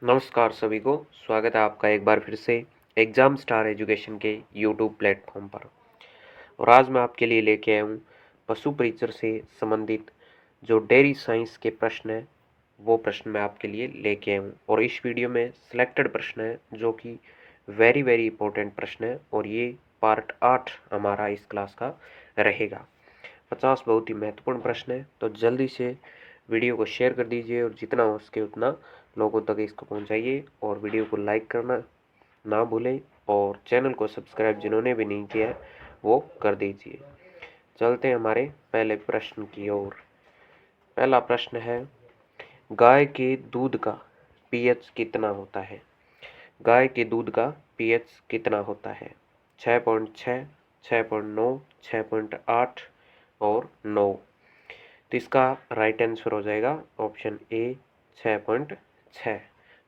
नमस्कार सभी को। स्वागत है आपका एक बार फिर से एग्ज़ाम स्टार एजुकेशन के यूट्यूब प्लेटफॉर्म पर। और आज मैं आपके लिए लेके आया हूँ पशु परिचर से संबंधित जो डेयरी साइंस के प्रश्न हैं, वो प्रश्न मैं आपके लिए लेके आया हूँ। और इस वीडियो में सिलेक्टेड प्रश्न है जो कि वेरी वेरी इंपॉर्टेंट प्रश्न है, और ये पार्ट 8 हमारा इस क्लास का रहेगा। 50 बहुत ही महत्वपूर्ण प्रश्न है, तो जल्दी से वीडियो को शेयर कर दीजिए और जितना हो सके उतना लोगों तक इसको पहुंचाइए। और वीडियो को लाइक करना ना भूलें, और चैनल को सब्सक्राइब जिन्होंने भी नहीं किया है वो कर दीजिए। चलते हैं हमारे पहले प्रश्न की ओर। पहला प्रश्न है, गाय के दूध का पीएच कितना होता है? गाय के दूध का पीएच कितना होता है? 6.6, 6.9, 6.8 और 9। तो इसका राइट आंसर हो जाएगा ऑप्शन ए 6.6,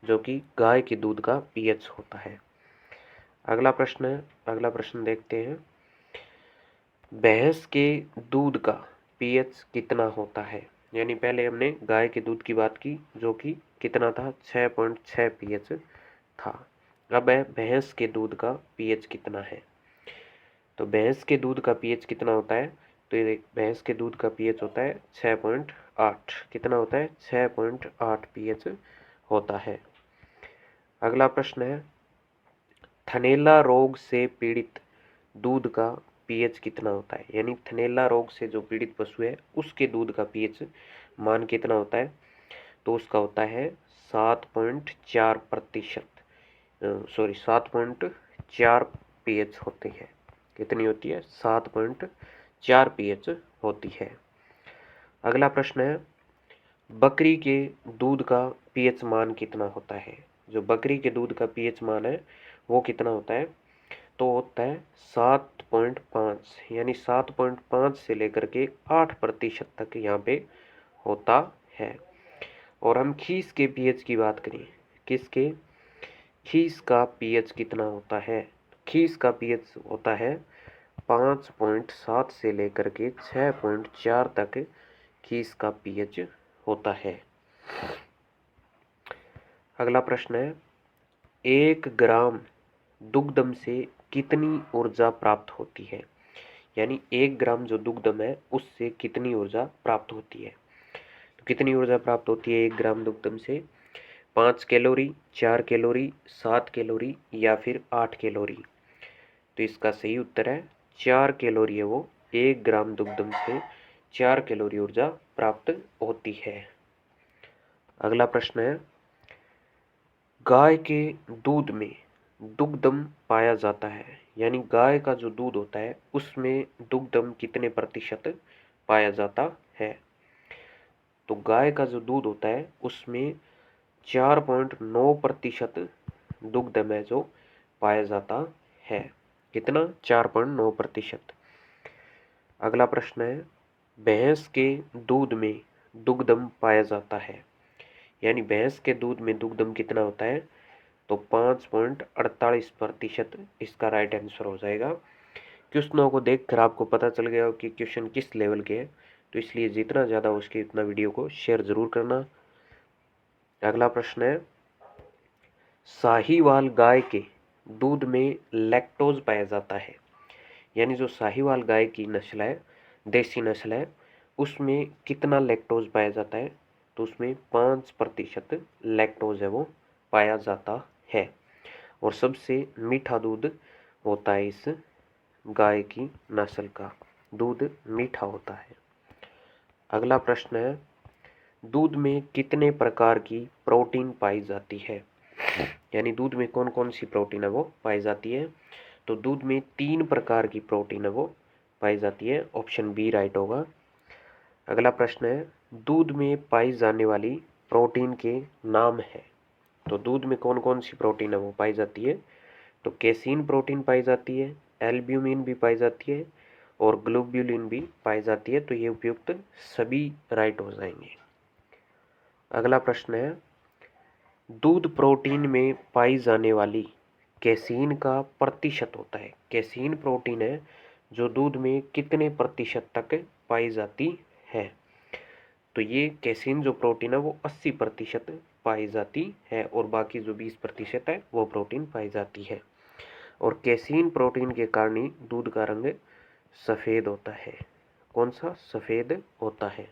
जो कि गाय के दूध का पीएच होता है। अगला प्रश्न देखते हैं। भैंस के दूध का पीएच कितना होता है? यानी पहले हमने गाय के दूध की बात की जो कि कितना था, 6.6 पीएच था। अब है भैंस के दूध का पीएच कितना है। तो भैंस के दूध का पीएच कितना होता है? तो ये भैंस के दूध का पीएच होता है 6.8। कितना होता है? 6.8 पीएच होता है। अगला प्रश्न है, थनैला रोग से पीड़ित दूध का पीएच कितना होता है? यानी थनैला रोग से जो पीड़ित पशु है उसके दूध का पीएच मान कितना होता है? तो उसका होता है 7.4%। 7.4 पीएच होती है। कितनी होती है? 7.4 पीएच होती है। अगला प्रश्न है, बकरी के दूध का पीएच मान कितना होता है? जो बकरी के दूध का पीएच मान है वो कितना होता है? तो होता है 7.5। यानी 7.5 से लेकर के 8% तक यहाँ पे होता है। और हम खीस के पीएच की बात करें, किसके? खीस का पीएच कितना होता है? खीस का पीएच होता है 5.7 से लेकर के 6.4 तक खीस का पीएच होता है। अगला प्रश्न है, 1 ग्राम दुग्धम से कितनी ऊर्जा प्राप्त होती है? यानी 1 ग्राम जो दुग्धम है उससे कितनी ऊर्जा प्राप्त होती है? तो कितनी ऊर्जा प्राप्त होती है 1 ग्राम दुग्धम से? 5 कैलोरी, 4 कैलोरी, 7 कैलोरी या फिर 8 कैलोरी? तो इसका सही उत्तर है 4 कैलोरी है वो। 1 ग्राम दुग्धम से 4 कैलोरी ऊर्जा प्राप्त होती है। अगला प्रश्न है, गाय के दूध में दुग्धम पाया जाता है। यानी गाय का जो दूध होता है उसमें दुग्धम कितने प्रतिशत पाया जाता है? तो गाय का जो दूध होता है उसमें 4.9% दुग्धम है जो पाया जाता है। कितना? 4.9%। अगला प्रश्न है, भैंस के दूध में दुग्धम पाया जाता है। यानी भैंस के दूध में दुग्धम कितना होता है? तो 5.48% इसका राइट आंसर हो जाएगा। क्वेश्चनों को देखकर आपको पता चल गया हो कि क्वेश्चन किस लेवल के हैं, तो इसलिए जितना ज़्यादा हो सके उतना वीडियो को शेयर ज़रूर करना। अगला प्रश्न है, साहीवाल गाय के दूध में लैक्टोज पाया जाता है। यानी जो साहीवाल गाय की नस्ल है, देसी नस्ल है, उसमें कितना लैक्टोज पाया जाता है? तो उसमें 5% लैक्टोज है वो पाया जाता है। और सबसे मीठा दूध होता है इस गाय की नस्ल का, दूध मीठा होता है। अगला प्रश्न है, दूध में कितने प्रकार की प्रोटीन पाई जाती है? यानी दूध में कौन कौन सी प्रोटीन है वो पाई जाती है? तो दूध में 3 प्रकार की प्रोटीन है वो पाई जाती है। ऑप्शन बी राइट होगा। अगला प्रश्न है, दूध में पाई जाने वाली प्रोटीन के नाम है। तो दूध में कौन कौन सी प्रोटीन है वो पाई जाती है? तो केसीन प्रोटीन पाई जाती है, एल्ब्यूमिन भी पाई जाती है और ग्लोब्युलिन भी पाई जाती है। तो ये उपयुक्त सभी राइट हो जाएंगे। अगला प्रश्न है, दूध प्रोटीन में पाई जाने वाली केसीन का प्रतिशत होता है। केसीन प्रोटीन है जो दूध में कितने प्रतिशत तक पाई जाती है? तो ये केसीन जो प्रोटीन है वो 80% पाई जाती है और बाकी जो 20% है वो प्रोटीन पाई जाती है। और कैसीन प्रोटीन के कारण ही दूध का रंग सफ़ेद होता है। कौन सा? सफ़ेद होता है।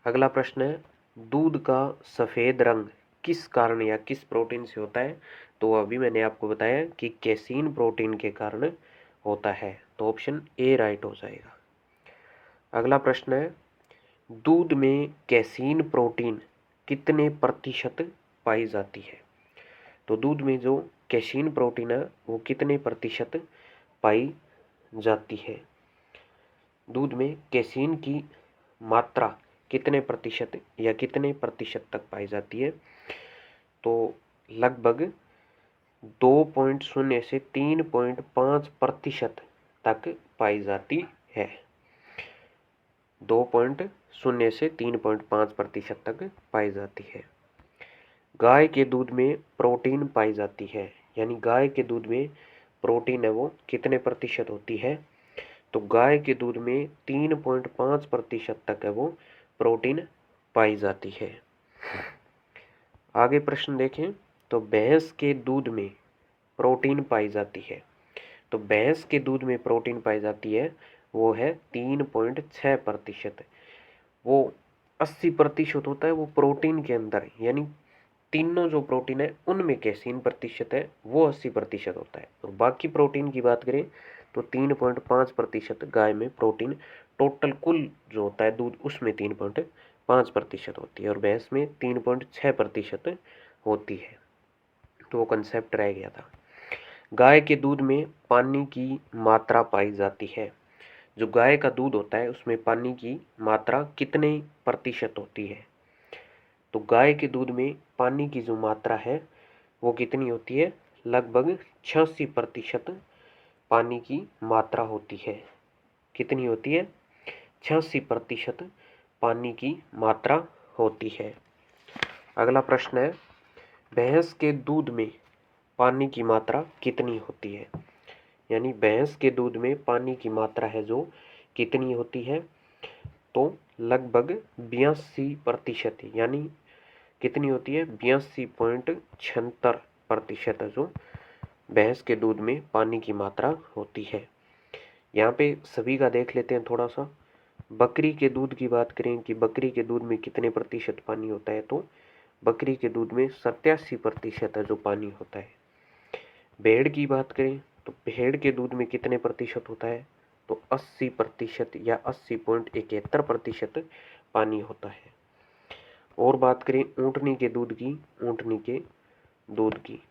अगला प्रश्न है, दूध का सफ़ेद रंग किस कारण या किस प्रोटीन से होता है? तो अभी मैंने आपको बताया कि कैसीन प्रोटीन के कारण होता है, तो ऑप्शन ए राइट हो जाएगा। अगला प्रश्न है, दूध में कैसीन प्रोटीन कितने प्रतिशत पाई जाती है? तो दूध में जो कैसीन प्रोटीन है वो कितने प्रतिशत पाई जाती है? दूध में कैसीन की मात्रा कितने प्रतिशत या कितने प्रतिशत तक पाई जाती है? तो लगभग 2.0 से 3.5% तक पाई जाती है। 2.0 से 3.5% तक पाई जाती है। गाय के दूध में प्रोटीन पाई जाती है, यानी गाय के दूध में प्रोटीन है वो कितने प्रतिशत होती है? तो गाय के दूध में 3.5% तक है वो प्रोटीन पाई जाती है। आगे प्रश्न देखें, तो भैंस के दूध में प्रोटीन पाई जाती है। तो भैंस के दूध में प्रोटीन पाई जाती है वो है 3.6%। वो 80% होता है वो प्रोटीन के अंदर, यानी तीनों जो प्रोटीन है उनमें कैसीन प्रतिशत है वो 80% होता है। और बाकी प्रोटीन की बात करें तो 3.5% गाय में प्रोटीन, टोटल कुल जो होता है दूध उसमें 3.5% होती है और भैंस में 3.6% होती है। तो वो कंसेप्ट रह गया था। गाय के दूध में पानी की मात्रा पाई जाती है। जो गाय का दूध होता है उसमें पानी की मात्रा कितने प्रतिशत होती है? तो गाय के दूध में पानी की जो मात्रा है वो कितनी होती है? लगभग 86% पानी की मात्रा होती है। कितनी होती है? 86% पानी की मात्रा होती है। अगला प्रश्न है, भैंस के दूध में पानी की मात्रा कितनी होती है? यानी भैंस के दूध में पानी की मात्रा है जो कितनी होती है? तो लगभग 82%, यानी कितनी होती है? 82.76% है जो भैंस के दूध में पानी की मात्रा होती है। यहाँ पे सभी का देख लेते हैं थोड़ा सा। बकरी के दूध की बात करें कि बकरी के दूध में कितने प्रतिशत पानी होता है, तो बकरी के दूध में 87% है जो पानी होता है। भेड़ की बात करें तो भेड़ के दूध में कितने प्रतिशत होता है? तो 80% या 80.71% पानी होता है। और बात करें ऊँटनी के दूध की, ऊँटनी के दूध की,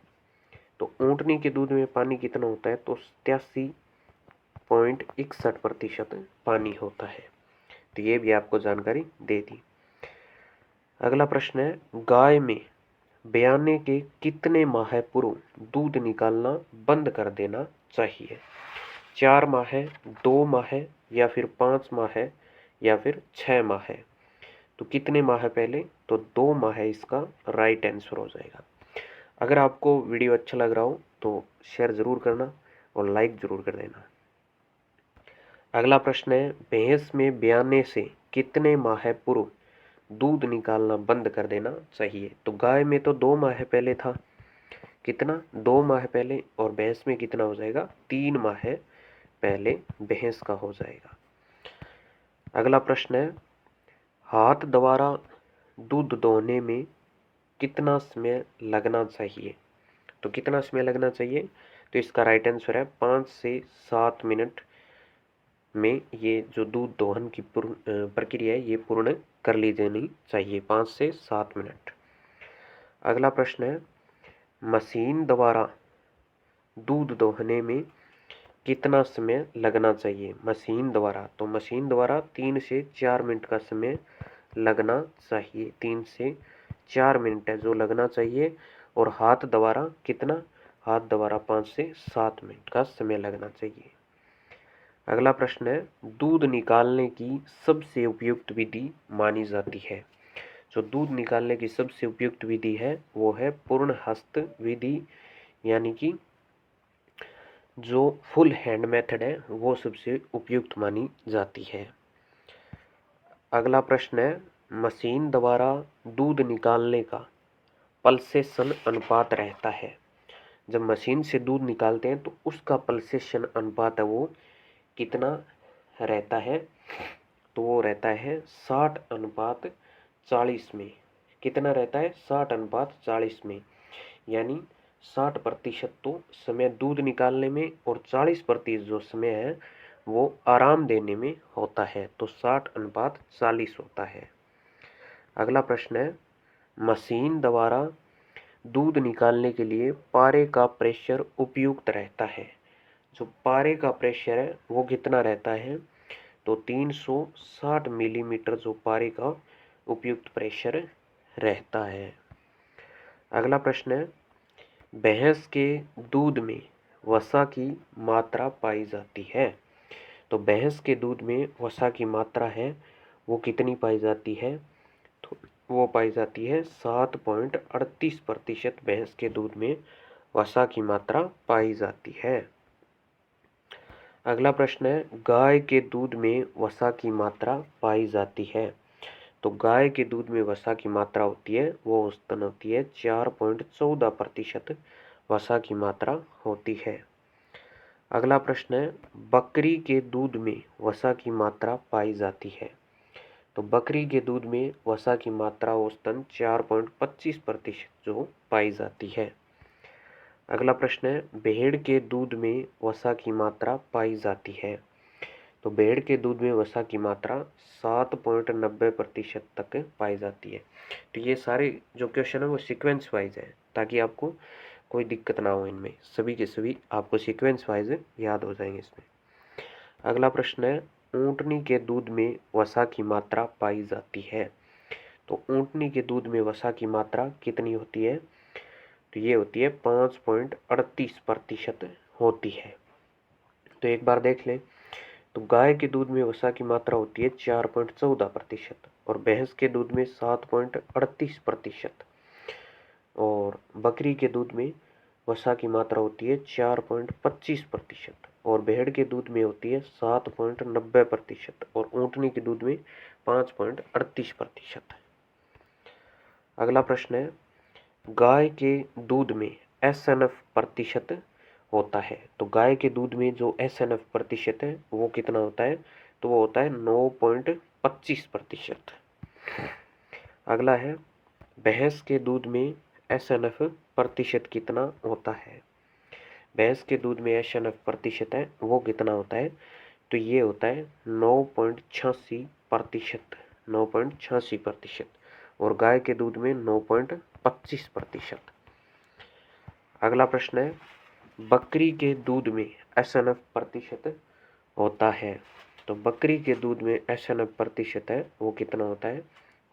तो ऊँटनी के दूध में पानी कितना होता है? तो 87.61% पानी होता है। तो ये भी आपको जानकारी दे दी। अगला प्रश्न है, गाय में ब्याने के कितने माह पूर्व दूध निकालना बंद कर देना चाहिए? 4 माह, 2 माह या फिर 5 माह या फिर 6 माह? तो कितने माह पहले? तो 2 माह इसका राइट आंसर हो जाएगा। अगर आपको वीडियो अच्छा लग रहा हो तो शेयर ज़रूर करना और लाइक ज़रूर कर देना। अगला प्रश्न है, भैंस में ब्याने से कितने माह पूर्व दूध निकालना बंद कर देना चाहिए? तो गाय में तो 2 माह पहले था, कितना? 2 माह पहले, और भैंस में कितना हो जाएगा? 3 माह पहले भैंस का हो जाएगा। अगला प्रश्न है, हाथ द्वारा दूध दोहने में कितना समय लगना चाहिए? तो कितना समय लगना चाहिए? तो इसका राइट आंसर है 5 से 7 मिनट में ये जो दूध दोहन की प्रक्रिया है ये पूर्ण कर ली जानी चाहिए, 5 से 7 मिनट। अगला प्रश्न है, मशीन द्वारा दूध दोहने में कितना समय लगना चाहिए? मशीन द्वारा, तो मशीन द्वारा 3 से 4 मिनट का समय लगना चाहिए। 3 से 4 मिनट है जो लगना चाहिए। और हाथ द्वारा कितना? हाथ द्वारा 5 से 7 मिनट का समय लगना चाहिए। अगला प्रश्न है, दूध निकालने की सबसे उपयुक्त विधि मानी जाती है? जो दूध निकालने की सबसे उपयुक्त विधि है वो है पूर्ण हस्त विधि, यानी कि जो फुल हैंड मेथड है वो सबसे उपयुक्त मानी जाती है। अगला प्रश्न है, मशीन द्वारा दूध निकालने का पल्सेशन अनुपात रहता है। जब मशीन से दूध निकालते हैं तो उसका पल्सेशन अनुपात है वो कितना रहता है, तो वो रहता है 60:40 में। कितना रहता है? 60:40 में, यानी 60% तो समय दूध निकालने में और 40% जो समय है वो आराम देने में होता है, तो 60:40 होता है। अगला प्रश्न है, मशीन द्वारा दूध निकालने के लिए पारे का प्रेशर उपयुक्त रहता है। जो पारे का प्रेशर है वो कितना रहता है? तो 360 मिलीमीटर जो पारे का उपयुक्त प्रेशर रहता है। अगला प्रश्न है, भैंस के दूध में वसा की मात्रा पाई जाती है। तो भैंस के दूध में वसा की मात्रा है वो कितनी पाई जाती है? तो वो पाई जाती है 7.38%। भैंस के दूध में वसा की मात्रा पाई जाती है। अगला प्रश्न है, गाय के दूध में वसा की मात्रा पाई जाती है। तो गाय के दूध में वसा की मात्रा होती है वो औसतन होती है 4.14% वसा की मात्रा होती है। अगला प्रश्न है, बकरी के दूध में वसा की मात्रा पाई जाती है। तो बकरी के दूध में वसा की मात्रा औसतन 4.25% जो पाई जाती है। अगला प्रश्न है, भेड़ के दूध में वसा की मात्रा पाई जाती है। तो भेड़ के दूध में वसा की मात्रा 7.90% तक पाई जाती है। तो ये सारे जो क्वेश्चन है वो सीक्वेंस वाइज है, ताकि आपको कोई दिक्कत ना हो, इनमें सभी के सभी आपको सीक्वेंस वाइज याद हो जाएंगे इसमें। अगला प्रश्न है, ऊँटनी के दूध में वसा की मात्रा पाई जाती है। तो ऊँटनी के दूध में वसा की मात्रा कितनी होती है? तो ये होती है 5.38% होती है। तो एक बार देख लें, तो गाय के दूध में वसा की मात्रा होती है 4.14% और भैंस के दूध में 7.38% और बकरी के दूध में वसा की मात्रा होती है 4.25% और भेड़ के दूध में होती है 7.90% और ऊँटनी के दूध में 5.38%। अगला प्रश्न है, गाय के दूध में SNF प्रतिशत होता है। तो गाय के दूध में जो SNF प्रतिशत है वो कितना होता है? तो वो होता है 9.25%। अगला है, भैंस के दूध में SNF प्रतिशत कितना होता है? भैंस के दूध में SNF प्रतिशत है वो कितना होता है? तो ये होता है 9.86%। 9.86% और गाय के दूध में 9.25%। अगला प्रश्न है, बकरी के दूध में SNF प्रतिशत होता है। तो बकरी के दूध में SNF प्रतिशत है वो कितना होता है?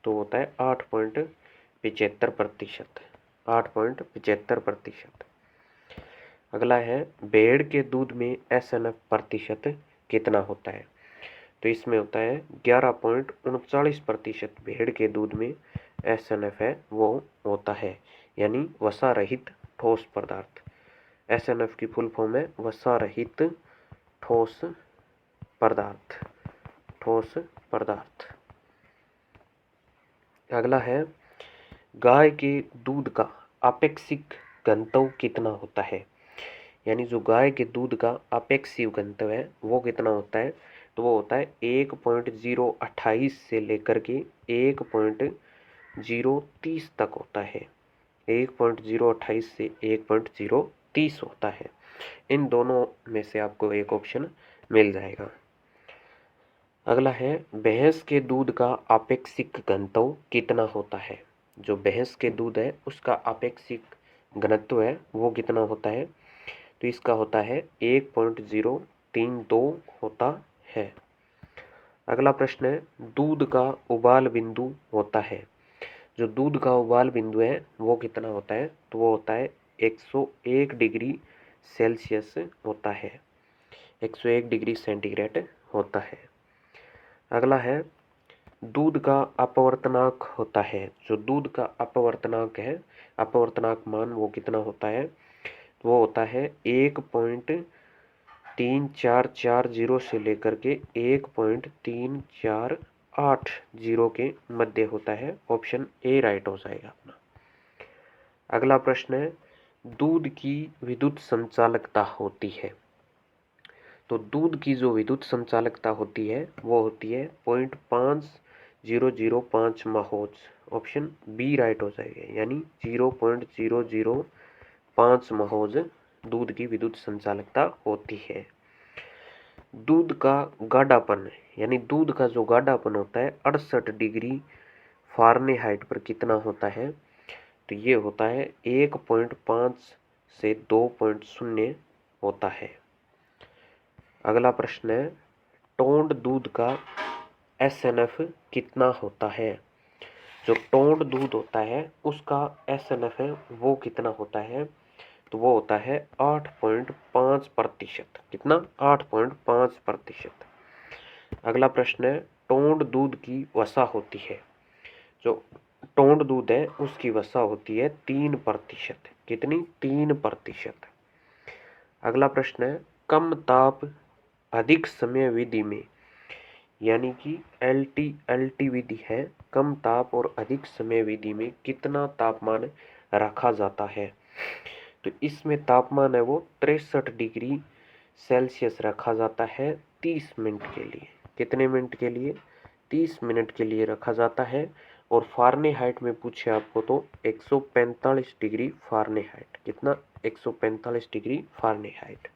तो होता है 8.75%। 8.75%। अगला है, भेड़ के दूध में SNF प्रतिशत कितना होता है? तो इसमें होता है 11.39%। भेड़ के दूध में SNF है वो होता है, यानी वसा रहित ठोस पदार्थ। SNF की फुल फॉर्म है वसा रहित ठोस पदार्थ। ठोस पदार्थ। अगला है, गाय के दूध का आपेक्षिक घनत्व कितना होता है? यानी जो गाय के दूध का आपेक्षिक घनत्व है वो कितना होता है? तो वो होता है 1.028 से लेकर के 1.030 तक होता है। 1.028 से 1.030 होता है। इन दोनों में से आपको एक ऑप्शन मिल जाएगा। अगला है, भैंस के दूध का आपेक्षिक घनत्व कितना होता है? जो भैंस के दूध है उसका आपेक्षिक घनत्व है वो कितना होता है? तो इसका होता है 1.032 होता है। अगला प्रश्न है, दूध का उबाल बिंदु होता है। जो दूध का उबाल बिंदु है वो कितना होता है? तो वो होता है 101 डिग्री सेल्सियस होता है। 101 डिग्री सेंटीग्रेड होता है। अगला है, दूध का अपवर्तनांक होता है। जो दूध का अपवर्तनांक है, अपवर्तनांक मान वो कितना होता है? वो होता है 1.3440 से लेकर के 1.34 8 जीरो के मध्य होता है। ऑप्शन ए राइट हो जाएगा अपना। अगला प्रश्न है, दूध की विद्युत संचालकता होती है। तो दूध की जो विद्युत संचालकता होती है वो होती है 0.5005 महोज। ऑप्शन बी राइट हो जाएगा, यानी 0.005 महोज दूध की विद्युत संचालकता होती है। दूध का गाढ़ापन, यानी दूध का जो गाढ़ापन होता है 68 डिग्री फ़ारेनहाइट पर कितना होता है? तो ये होता है 1.5 से 2.0 होता है। अगला प्रश्न है, टोंड दूध का SNF कितना होता है? जो टोंड दूध होता है उसका SNF है वो कितना होता है? तो वो होता है 8.5%। कितना? 8.5%। अगला प्रश्न है, टोंड दूध की वसा होती है। जो टोंड दूध है उसकी वसा होती है 3%। कितनी? 3%। अगला प्रश्न है, कम ताप अधिक समय विधि में, यानी कि LT विधि है, कम ताप और अधिक समय विधि में कितना तापमान रखा जाता है? तो इसमें तापमान है वो 63 डिग्री सेल्सियस रखा जाता है 30 मिनट के लिए। कितने मिनट के लिए? 30 मिनट के लिए रखा जाता है। और फ़ारेनहाइट में पूछे आपको तो 145 डिग्री फ़ारेनहाइट। कितना? 145 डिग्री फ़ारेनहाइट।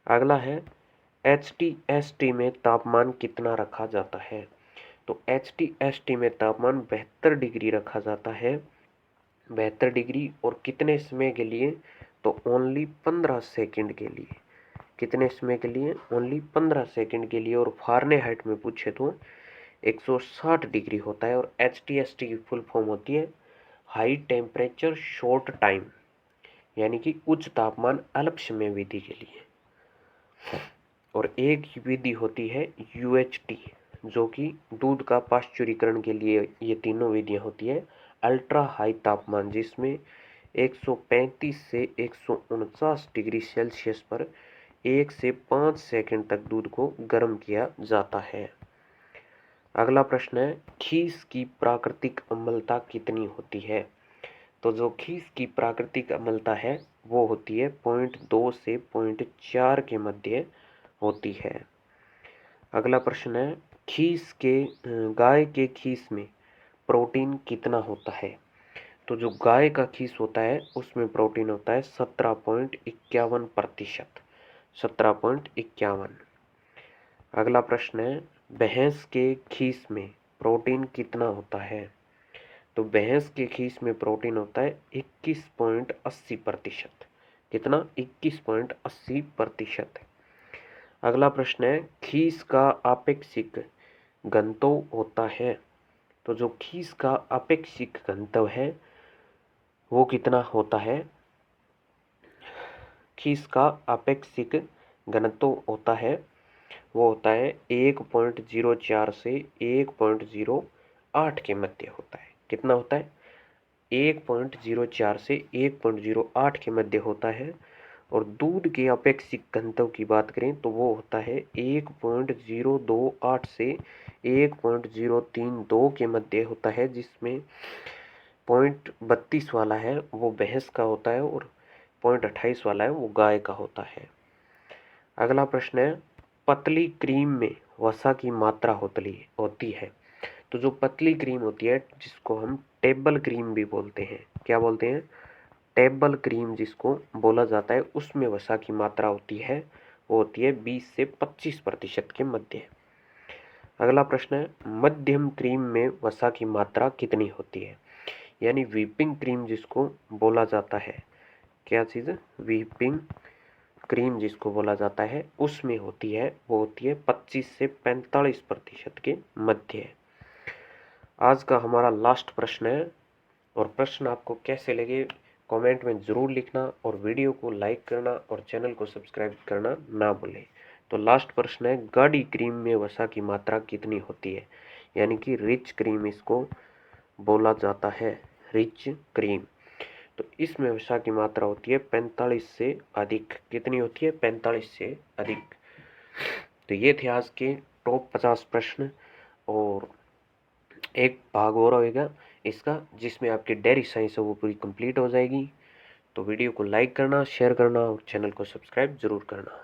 अगला है, HTST में तापमान कितना रखा जाता है? तो HTST में तापमान 72 डिग्री रखा जाता है। 72 डिग्री और कितने समय के लिए? तो ओनली 15 सेकंड के लिए। कितने समय के लिए? ओनली 15 सेकंड के लिए। और फ़ारेनहाइट में पूछे तो 160 डिग्री होता है। और HTST की फुल फॉर्म होती है हाई टेम्परेचर शॉर्ट टाइम, यानी कि उच्च तापमान अल्प समय विधि के लिए। और एक विधि होती है UHT, जो कि दूध का पाश्चुरीकरण के लिए ये तीनों विधियां होती है। अल्ट्रा हाई तापमान, जिसमें 135 से 149 डिग्री सेल्सियस पर 1 से 5 सेकंड तक दूध को गर्म किया जाता है। अगला प्रश्न है, खीस की प्राकृतिक अम्लता कितनी होती है? तो जो खीस की प्राकृतिक अम्लता है वो होती है 0.2 से 0.4 के मध्य होती है। अगला प्रश्न है, गाय के खीस में प्रोटीन कितना होता है? तो जो गाय का खीस होता है उसमें प्रोटीन होता है 17.51%। 17.51। अगला प्रश्न है, भैंस के खीस में प्रोटीन कितना होता है? तो भैंस के खीस में प्रोटीन होता है 21.80%। कितना? 21.80%। अगला प्रश्न है, खीस का आपेक्षिक घनत्व होता है। तो जो खीस का आपेक्षिक घनत्व है वो कितना होता है? खीस का आपेक्षिक घनत्व होता है वो होता है 1.04 से 1.08 के मध्य होता है। कितना होता है? 1.04 से 1.08 के मध्य होता है। और दूध के अपेक्षिक घनत्व की बात करें तो वो होता है 1.028 से 1.032 के मध्य होता है, जिसमें 0.32 वाला है वो भैंस का होता है और 0.28 वाला है वो गाय का होता है। अगला प्रश्न है, पतली क्रीम में वसा की मात्रा होती है। तो जो पतली क्रीम होती है जिसको हम टेबल क्रीम भी बोलते हैं, क्या बोलते हैं? टेबल क्रीम जिसको बोला जाता है, उसमें वसा की मात्रा होती है वो होती है 20 से 25% के मध्य। अगला प्रश्न है, मध्यम क्रीम में वसा की मात्रा कितनी होती है? यानी व्हिपिंग क्रीम जिसको बोला जाता है, क्या चीज़? व्हिपिंग क्रीम जिसको बोला जाता है उसमें होती है वो होती है 25 से 45% के मध्य। आज का हमारा लास्ट प्रश्न है। और प्रश्न आपको कैसे लगे कमेंट में ज़रूर लिखना और वीडियो को लाइक करना और चैनल को सब्सक्राइब करना ना भूलें। तो लास्ट प्रश्न है, गाढ़ी क्रीम में वसा की मात्रा कितनी होती है? यानी कि रिच क्रीम इसको बोला जाता है, रिच क्रीम। तो इसमें वसा की मात्रा होती है 45 से अधिक। कितनी होती है? 45 से अधिक। तो ये थे आज के टॉप 50 प्रश्न। और एक भाग और होएगा इसका, जिसमें आपकी डेयरी साइंस है वो पूरी कंप्लीट हो जाएगी। तो वीडियो को लाइक करना, शेयर करना और चैनल को सब्सक्राइब ज़रूर करना।